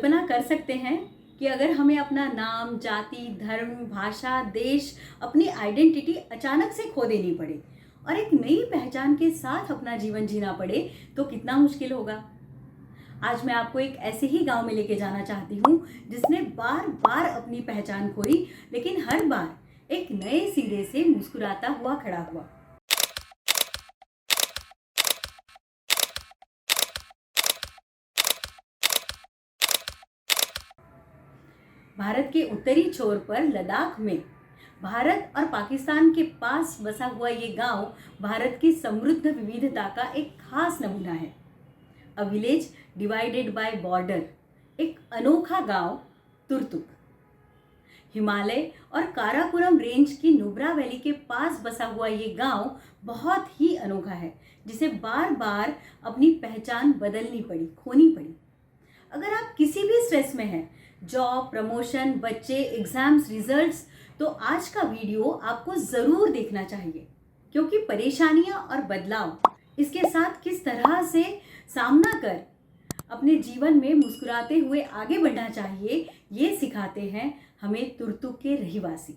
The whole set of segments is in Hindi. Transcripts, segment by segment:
कल्पना कर सकते हैं कि अगर हमें अपना नाम, जाति, धर्म, भाषा, देश, अपनी आइडेंटिटी अचानक से खो देनी पड़े और एक नई पहचान के साथ अपना जीवन जीना पड़े तो कितना मुश्किल होगा। आज मैं आपको एक ऐसे ही गांव में लेके जाना चाहती हूँ जिसने बार बार अपनी पहचान खोई, लेकिन हर बार एक नए सिरे से मुस्कुराता हुआ खड़ा हुआ। भारत के उत्तरी छोर पर लद्दाख में भारत और पाकिस्तान के पास बसा हुआ ये गांव भारत की समृद्ध विविधता का एक खास नमूना है। A village divided by border, एक अनोखा गांव तुर्तुक। हिमालय और काराकोरम रेंज की नुब्रा वैली के पास बसा हुआ ये गांव बहुत ही अनोखा है, जिसे बार बार अपनी पहचान बदलनी पड़ी, खोनी पड़ी। अगर आप किसी भी स्ट्रेस में हैं, जॉब, प्रमोशन, बच्चे, एग्जाम्स, रिजल्ट्स, तो आज का वीडियो आपको ज़रूर देखना चाहिए, क्योंकि परेशानियां और बदलाव, इसके साथ किस तरह से सामना कर अपने जीवन में मुस्कुराते हुए आगे बढ़ना चाहिए, ये सिखाते हैं हमें तुर्तुक के रहवासी।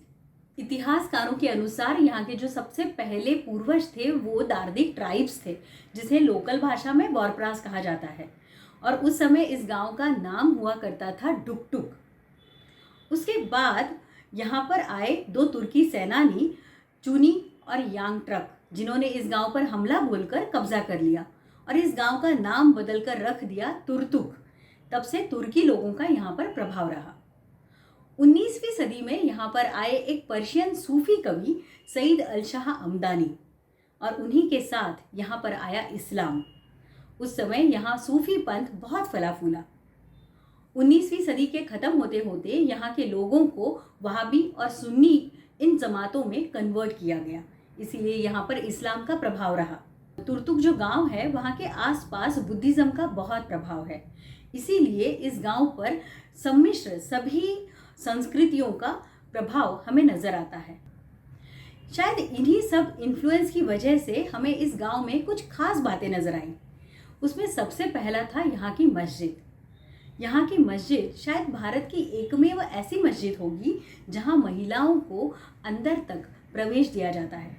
इतिहासकारों के अनुसार यहाँ के जो सबसे पहले पूर्वज थे वो दार्दिक ट्राइब्स थे, जिसे लोकल भाषा में बोरप्रास कहा जाता है। और उस समय इस गांव का नाम हुआ करता था डुकटुक। उसके बाद यहाँ पर आए दो तुर्की सेनानी, चुनी और यांगट्रक, जिन्होंने इस गांव पर हमला बोलकर कब्जा कर लिया और इस गांव का नाम बदलकर रख दिया तुर्तुक। तब से तुर्की लोगों का यहाँ पर प्रभाव रहा। 19वीं सदी में यहाँ पर आए एक पर्शियन सूफी कवि सईद अल शाह हमदानी, और उन्हीं के साथ यहाँ पर आया इस्लाम। उस समय यहाँ सूफी पंथ बहुत फला फूला। 19वीं सदी के ख़त्म होते होते यहाँ के लोगों को वहाबी और सुन्नी इन जमातों में कन्वर्ट किया गया, इसीलिए यहाँ पर इस्लाम का प्रभाव रहा। तुर्तुक जो गांव है वहाँ के आसपास बुद्धिज़्म का बहुत प्रभाव है, इसीलिए इस गांव पर सम्मिश्र सभी संस्कृतियों का प्रभाव हमें नज़र आता है। शायद इन्हीं सब इन्फ्लुएंस की वजह से हमें इस गांव में कुछ खास बातें नज़र आई। उसमें सबसे पहला था यहाँ की मस्जिद। यहाँ की मस्जिद शायद भारत की एकमेव ऐसी मस्जिद होगी जहाँ महिलाओं को अंदर तक प्रवेश दिया जाता है।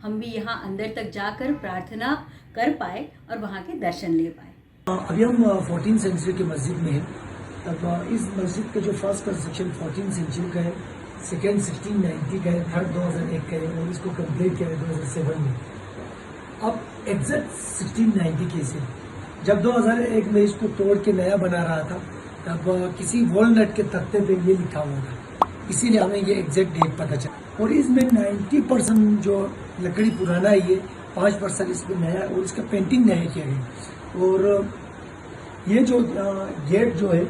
हम भी यहाँ अंदर तक जाकर प्रार्थना कर पाए और वहाँ के दर्शन ले पाए। अभी हम 14th सेंचुरी की मस्जिद में हैं। तब इस मस्जिद का जो फर्स्ट कंस्ट्रक्शन 14th सेंचुरी का है, सेकेंड 1690 का है, थर्ड 2001 का है और इसको कंप्लीट किया है 2007 में। अब एग्जैक्ट 1690 के से जब 2001 में इसको तोड़ के नया बना रहा था, तब किसी वॉलनट के तख्ते पे ये लिखा हुआ था, इसीलिए हमें ये एग्जैक्ट डेट पता चला। और इसमें 90% जो लकड़ी पुराना है, ये 5% इसमें नया और इसका पेंटिंग नया किया गया। और ये जो गेट जो है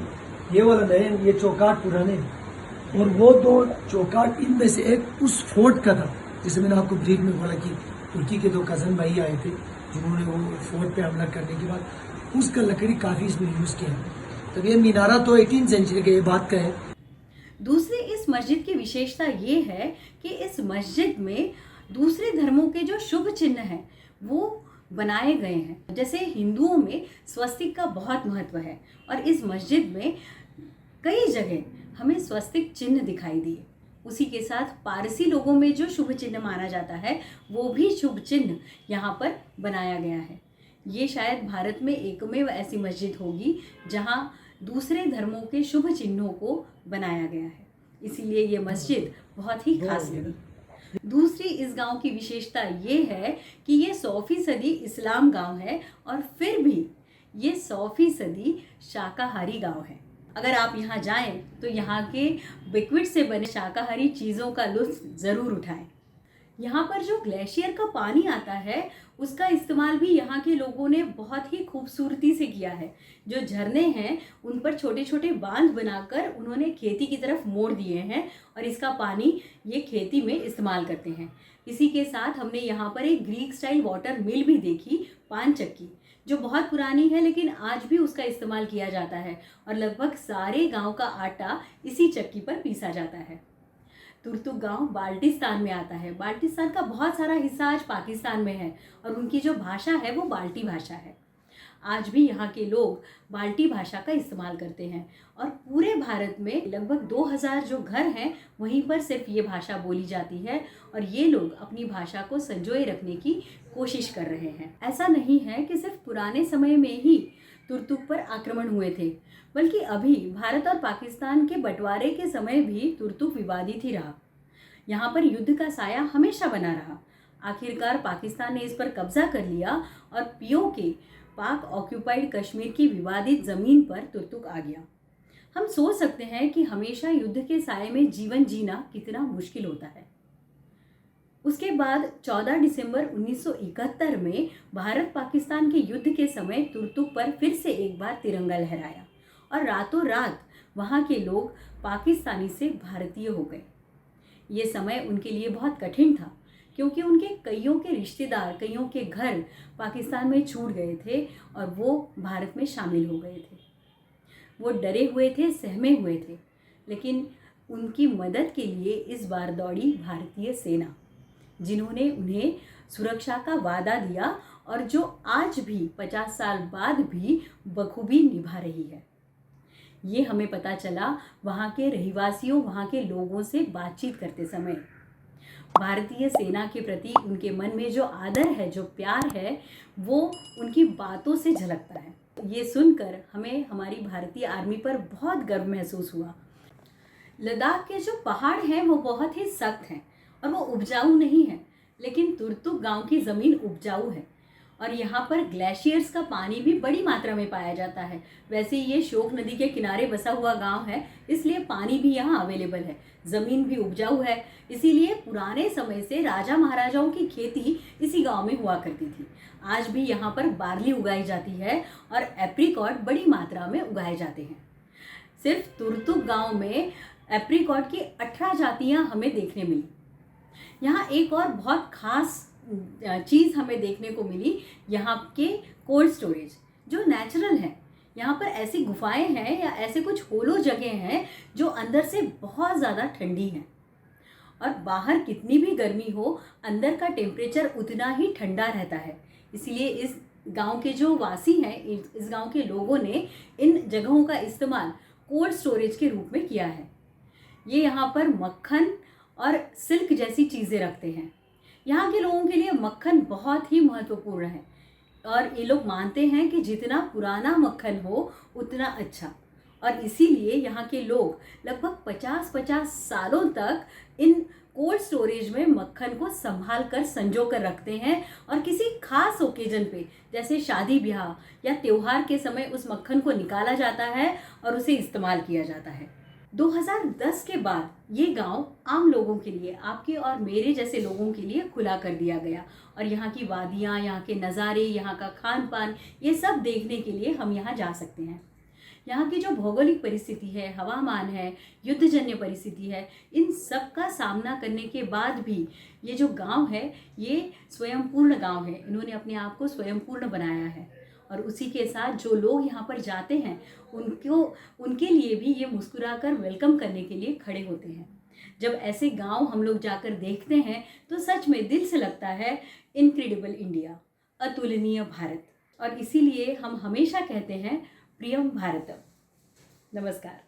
ये वाला नया, ये चौकाट पुराने, और वो दो चौकाट इनमें से एक उस फोर्ट का था, जिसे मैंने आपको ब्रीफ में बोला कि तुर्की के दो कजन भाई आए थे जिन्होंने वो फोर्ट पे हमला करने के बाद उसका लकड़ी काफ़ी इसमें यूज़ किया है। तो ये मीनारा तो 18th सेंचुरी के ये बात का है। दूसरी इस मस्जिद की विशेषता ये है कि इस मस्जिद में दूसरे धर्मों के जो शुभ चिन्ह हैं वो बनाए गए हैं। जैसे हिंदुओं में स्वस्तिक का बहुत महत्व है और इस मस्जिद में कई जगह हमें स्वस्तिक चिन्ह दिखाई दिए। उसी के साथ पारसी लोगों में जो शुभ चिन्ह माना जाता है वो भी शुभ चिन्ह यहाँ पर बनाया गया है। ये शायद भारत में एकमेव ऐसी मस्जिद होगी जहाँ दूसरे धर्मों के शुभ चिन्हों को बनाया गया है, इसीलिए ये मस्जिद बहुत ही खास लगी। दूसरी इस गांव की विशेषता ये है कि ये 100% इस्लाम गांव है और फिर भी ये 100% शाकाहारी गांव है। अगर आप यहाँ जाएं तो यहाँ के बिक्विट से बने शाकाहारी चीज़ों का लुत्फ ज़रूर उठाएं। यहाँ पर जो ग्लेशियर का पानी आता है उसका इस्तेमाल भी यहाँ के लोगों ने बहुत ही खूबसूरती से किया है। जो झरने हैं उन पर छोटे छोटे बांध बनाकर उन्होंने खेती की तरफ मोड़ दिए हैं और इसका पानी ये खेती में इस्तेमाल करते हैं। इसी के साथ हमने यहाँ पर एक ग्रीक स्टाइल वाटर मिल भी देखी, पान चक्की, जो बहुत पुरानी है लेकिन आज भी उसका इस्तेमाल किया जाता है और लगभग सारे गांव का आटा इसी चक्की पर पीसा जाता है। तुर्तुक गांव बाल्टिस्तान में आता है। बाल्टिस्तान का बहुत सारा हिस्सा आज पाकिस्तान में है और उनकी जो भाषा है वो बाल्टी भाषा है। आज भी यहाँ के लोग बाल्टी भाषा का इस्तेमाल करते हैं और पूरे भारत में लगभग 2000 जो घर हैं वहीं पर सिर्फ ये भाषा बोली जाती है और ये लोग अपनी भाषा को संजोए रखने की कोशिश कर रहे हैं। ऐसा नहीं है कि सिर्फ पुराने समय में ही तुर्तुक पर आक्रमण हुए थे, बल्कि अभी भारत और पाकिस्तान के बंटवारे के समय भी तुर्तुक विवादित ही रहा। यहाँ पर युद्ध का साया हमेशा बना रहा। आखिरकार पाकिस्तान ने इस पर कब्जा कर लिया और पीओके पाक ऑक्यूपाइड कश्मीर की विवादित जमीन पर तुर्तुक आ गया। हम सोच सकते हैं कि हमेशा युद्ध के साए में जीवन जीना कितना मुश्किल होता है। उसके बाद 14 दिसंबर 1971 में भारत पाकिस्तान के युद्ध के समय तुर्तुक पर फिर से एक बार तिरंगा लहराया और रातों रात वहाँ के लोग पाकिस्तानी से भारतीय हो गए। ये समय उनके लिए बहुत कठिन था क्योंकि उनके कईयों के रिश्तेदार, कईयों के घर पाकिस्तान में छूट गए थे और वो भारत में शामिल हो गए थे। वो डरे हुए थे, सहमे हुए थे, लेकिन उनकी मदद के लिए इस बार दौड़ी भारतीय सेना, जिन्होंने उन्हें सुरक्षा का वादा दिया और जो आज भी 50 साल बाद भी बखूबी निभा रही है। ये हमें पता चला वहाँ के रहवासियों, वहाँ के लोगों से बातचीत करते समय। भारतीय सेना के प्रति उनके मन में जो आदर है, जो प्यार है, वो उनकी बातों से झलकता है। ये सुनकर हमें हमारी भारतीय आर्मी पर बहुत गर्व महसूस हुआ। लद्दाख के जो पहाड़ हैं वो बहुत ही सख्त हैं और वो उपजाऊ नहीं है, लेकिन तुर्तुक गांव की ज़मीन उपजाऊ है और यहाँ पर ग्लेशियर्स का पानी भी बड़ी मात्रा में पाया जाता है। वैसे ये शोक नदी के किनारे बसा हुआ गांव है, इसलिए पानी भी यहाँ अवेलेबल है, ज़मीन भी उपजाऊ है। इसीलिए पुराने समय से राजा महाराजाओं की खेती इसी गांव में हुआ करती थी। आज भी यहाँ पर बार्ली उगाई जाती है और एप्रिकॉट बड़ी मात्रा में उगाए जाते हैं। सिर्फ तुर्तुक गाँव में एप्रिकॉट की 18 जातियाँ हमें देखने मिली। यहाँ एक और बहुत खास चीज़ हमें देखने को मिली, यहाँ के कोल्ड स्टोरेज जो नेचुरल है। यहाँ पर ऐसी गुफाएं हैं या ऐसे कुछ होलो जगह हैं जो अंदर से बहुत ज़्यादा ठंडी हैं और बाहर कितनी भी गर्मी हो, अंदर का टेम्परेचर उतना ही ठंडा रहता है। इसलिए इस गांव के जो वासी हैं, इस गांव के लोगों ने इन जगहों का इस्तेमाल कोल्ड स्टोरेज के रूप में किया है। ये यहाँ पर मक्खन और सिल्क जैसी चीज़ें रखते हैं। यहाँ के लोगों के लिए मक्खन बहुत ही महत्वपूर्ण है और ये लोग मानते हैं कि जितना पुराना मक्खन हो उतना अच्छा, और इसीलिए यहाँ के लोग लगभग 50-50 सालों तक इन कोल्ड स्टोरेज में मक्खन को संभाल कर संजो कर रखते हैं और किसी खास ओकेजन पे, जैसे शादी ब्याह या त्योहार के समय उस मक्खन को निकाला जाता है और उसे इस्तेमाल किया जाता है। 2010 के बाद ये गांव आम लोगों के लिए, आपके और मेरे जैसे लोगों के लिए खुला कर दिया गया और यहाँ की वादियाँ, यहाँ के नज़ारे, यहाँ का खान पान, ये सब देखने के लिए हम यहाँ जा सकते हैं। यहाँ की जो भौगोलिक परिस्थिति है, हवामान है, युद्धजन्य परिस्थिति है, इन सब का सामना करने के बाद भी ये जो गांव है ये स्वयंपूर्ण गांव है। इन्होंने अपने आप को स्वयंपूर्ण बनाया है और उसी के साथ जो लोग यहाँ पर जाते हैं उनके लिए भी ये मुस्कुराकर वेलकम करने के लिए खड़े होते हैं। जब ऐसे गांव हम लोग जाकर देखते हैं तो सच में दिल से लगता है इनक्रेडिबल इंडिया, अतुलनीय भारत। और इसीलिए हम हमेशा कहते हैं प्रियम भारतम। नमस्कार।